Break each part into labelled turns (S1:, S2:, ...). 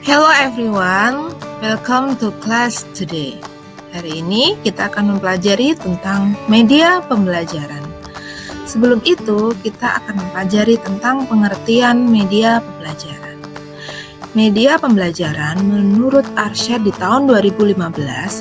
S1: Hello everyone, welcome to class today. Hari ini kita akan mempelajari tentang media pembelajaran. Sebelum itu, kita akan mempelajari tentang pengertian media pembelajaran. Media pembelajaran menurut Arsyad di tahun 2015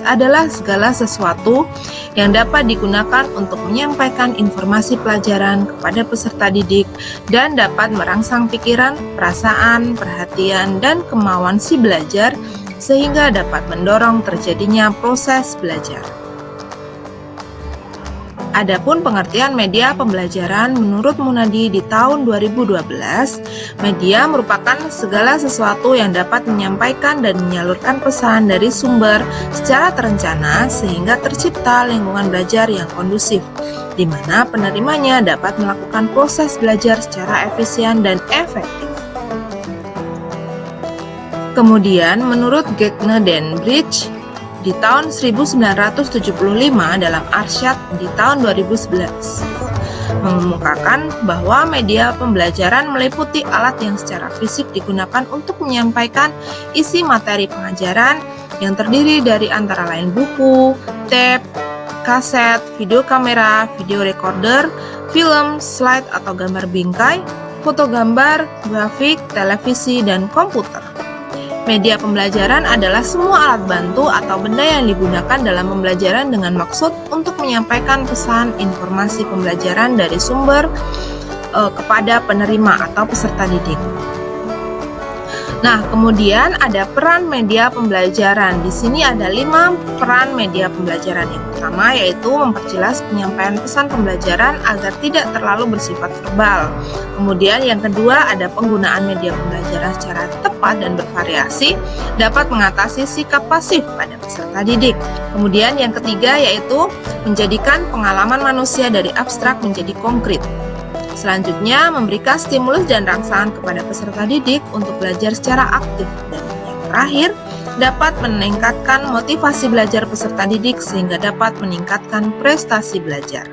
S1: adalah segala sesuatu yang dapat digunakan untuk menyampaikan informasi pelajaran kepada peserta didik dan dapat merangsang pikiran, perasaan, perhatian, dan kemauan si belajar sehingga dapat mendorong terjadinya proses belajar. Adapun pengertian media pembelajaran menurut Munadi di tahun 2012, media merupakan segala sesuatu yang dapat menyampaikan dan menyalurkan pesan dari sumber secara terencana sehingga tercipta lingkungan belajar yang kondusif, di mana penerimanya dapat melakukan proses belajar secara efisien dan efektif. Kemudian, menurut Gagne dan Bridge, di tahun 1975 dalam Arsyad di tahun 2011 mengemukakan bahwa media pembelajaran meliputi alat yang secara fisik digunakan untuk menyampaikan isi materi pengajaran yang terdiri dari antara lain buku, tape, kaset, video kamera, video recorder, film, slide atau gambar bingkai, foto gambar, grafik, televisi, dan komputer. Media pembelajaran adalah semua alat bantu atau benda yang digunakan dalam pembelajaran dengan maksud untuk menyampaikan pesan informasi pembelajaran dari sumber kepada penerima atau peserta didik. Nah, kemudian ada peran media pembelajaran. Di sini ada 5 peran media pembelajaran. Yang pertama yaitu memperjelas penyampaian pesan pembelajaran agar tidak terlalu bersifat verbal. Kemudian yang kedua ada penggunaan media pembelajaran secara tepat dan bervariasi dapat mengatasi sikap pasif pada peserta didik. Kemudian yang ketiga yaitu menjadikan pengalaman manusia dari abstrak menjadi konkret. Selanjutnya, memberikan stimulus dan rangsangan kepada peserta didik untuk belajar secara aktif. Dan yang terakhir, dapat meningkatkan motivasi belajar peserta didik sehingga dapat meningkatkan prestasi belajar.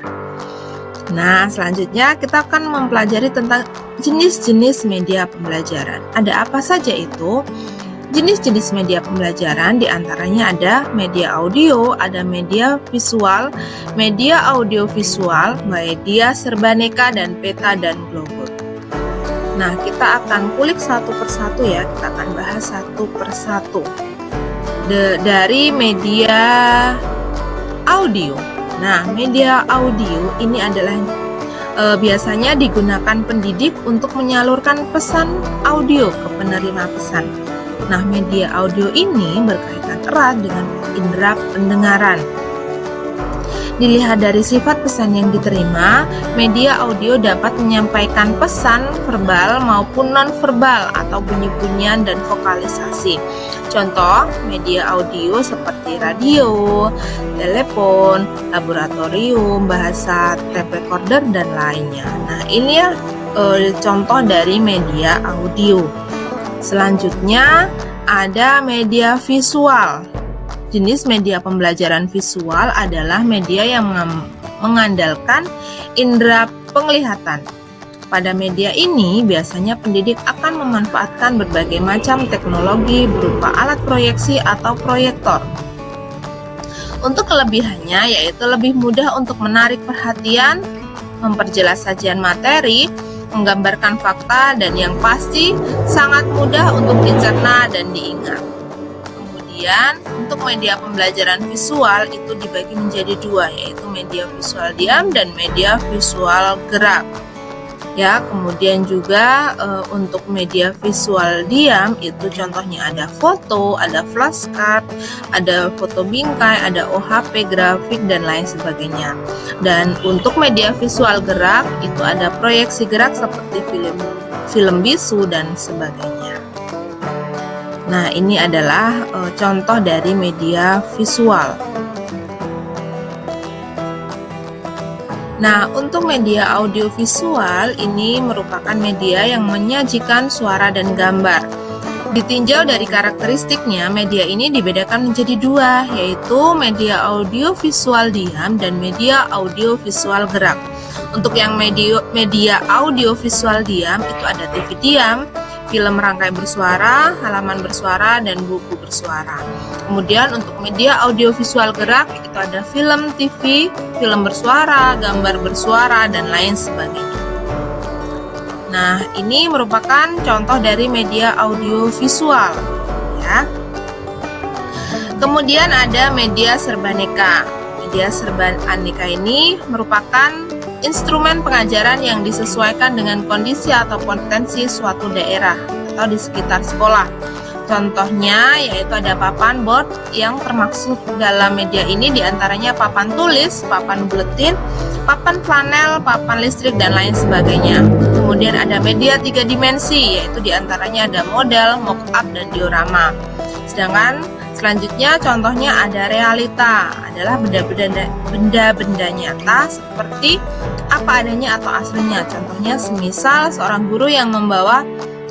S1: Nah, selanjutnya kita akan mempelajari tentang jenis-jenis media pembelajaran. Ada apa saja itu? Jenis-jenis media pembelajaran diantaranya ada media audio, ada media visual, media audiovisual, media serbaneka, dan peta dan globus. Nah, kita akan kulik satu persatu ya, kita akan bahas satu persatu. Dari media audio. Nah, media audio ini adalah biasanya digunakan pendidik untuk menyalurkan pesan audio ke penerima pesan. Nah, media audio ini berkaitan erat dengan indera pendengaran. Dilihat dari sifat pesan yang diterima, media audio dapat menyampaikan pesan verbal maupun non-verbal atau bunyi-bunyian dan vokalisasi. Contoh, media audio seperti radio, telepon, laboratorium, bahasa, tape recorder, dan lainnya. Nah, ini ya contoh dari media audio. Selanjutnya ada media visual. Jenis media pembelajaran visual adalah media yang mengandalkan indera penglihatan. Pada media ini biasanya pendidik akan memanfaatkan berbagai macam teknologi berupa alat proyeksi atau proyektor. Untuk kelebihannya yaitu lebih mudah untuk menarik perhatian, memperjelas sajian materi, menggambarkan fakta, dan yang pasti sangat mudah untuk dicerna dan diingat. Kemudian untuk media pembelajaran visual itu dibagi menjadi 2, yaitu media visual diam dan media visual gerak. Ya, kemudian juga untuk media visual diam itu contohnya ada foto, ada flashcard, ada foto bingkai, ada OHP, grafik, dan lain sebagainya. Dan untuk media visual gerak itu ada proyeksi gerak seperti film bisu dan sebagainya. Nah, ini adalah contoh dari media visual. Nah, untuk media audiovisual ini merupakan media yang menyajikan suara dan gambar. Ditinjau dari karakteristiknya, media ini dibedakan menjadi 2, yaitu media audiovisual diam dan media audiovisual gerak. Untuk yang media audiovisual diam itu ada TV diam, film rangkai bersuara, halaman bersuara, dan buku bersuara. Kemudian untuk media audiovisual gerak itu ada film, TV, film bersuara, gambar bersuara, dan lain sebagainya. Nah, ini merupakan contoh dari media audiovisual, ya. Kemudian ada media serbaneka. Media serbaneka ini merupakan instrumen pengajaran yang disesuaikan dengan kondisi atau potensi suatu daerah atau di sekitar sekolah. Contohnya yaitu ada papan board yang termaksud dalam media ini diantaranya papan tulis, papan buletin, papan flanel, papan listrik, dan lain sebagainya. Kemudian ada media 3 dimensi, yaitu diantaranya ada model, mock-up, dan diorama. Sedangkan selanjutnya contohnya ada realita, adalah benda-benda nyata seperti apa adanya atau aslinya. Contohnya semisal seorang guru yang membawa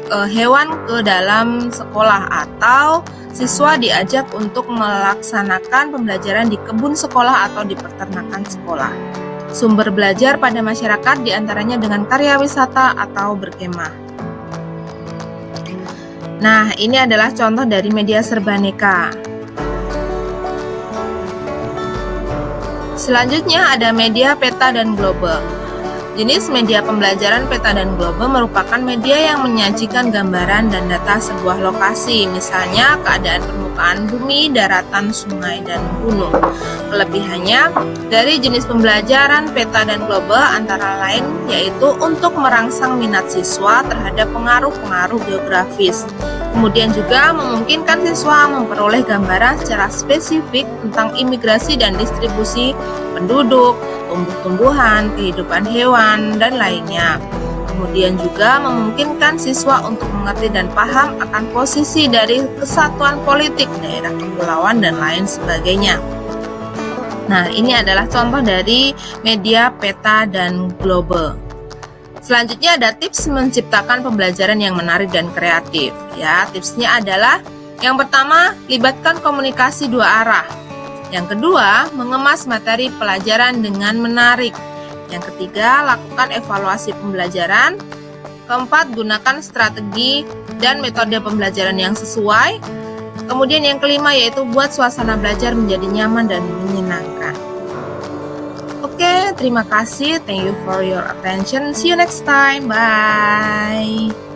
S1: hewan ke dalam sekolah atau siswa diajak untuk melaksanakan pembelajaran di kebun sekolah atau di peternakan sekolah. Sumber belajar pada masyarakat diantaranya dengan karya wisata atau berkemah. Nah, ini adalah contoh dari media serbaneka. Selanjutnya ada media peta dan globe. Jenis media pembelajaran peta dan globe merupakan media yang menyajikan gambaran dan data sebuah lokasi, misalnya keadaan permukaan bumi, daratan, sungai, dan gunung. Kelebihannya dari jenis pembelajaran peta dan globe antara lain yaitu untuk merangsang minat siswa terhadap pengaruh-pengaruh geografis. Kemudian juga memungkinkan siswa memperoleh gambaran secara spesifik tentang imigrasi dan distribusi penduduk, tumbuh-tumbuhan, kehidupan hewan, dan lainnya. Kemudian juga memungkinkan siswa untuk mengerti dan paham akan posisi dari kesatuan politik daerah kepulauan dan lain sebagainya. Nah, ini adalah contoh dari media peta dan globe. Selanjutnya ada tips menciptakan pembelajaran yang menarik dan kreatif. Ya, tipsnya adalah yang pertama, libatkan komunikasi 2 arah. Yang kedua, mengemas materi pelajaran dengan menarik. Yang ketiga, lakukan evaluasi pembelajaran. Keempat, gunakan strategi dan metode pembelajaran yang sesuai. Kemudian yang kelima yaitu buat suasana belajar menjadi nyaman dan menyenangkan. Oke, terima kasih. Thank you for your attention. See you next time. Bye.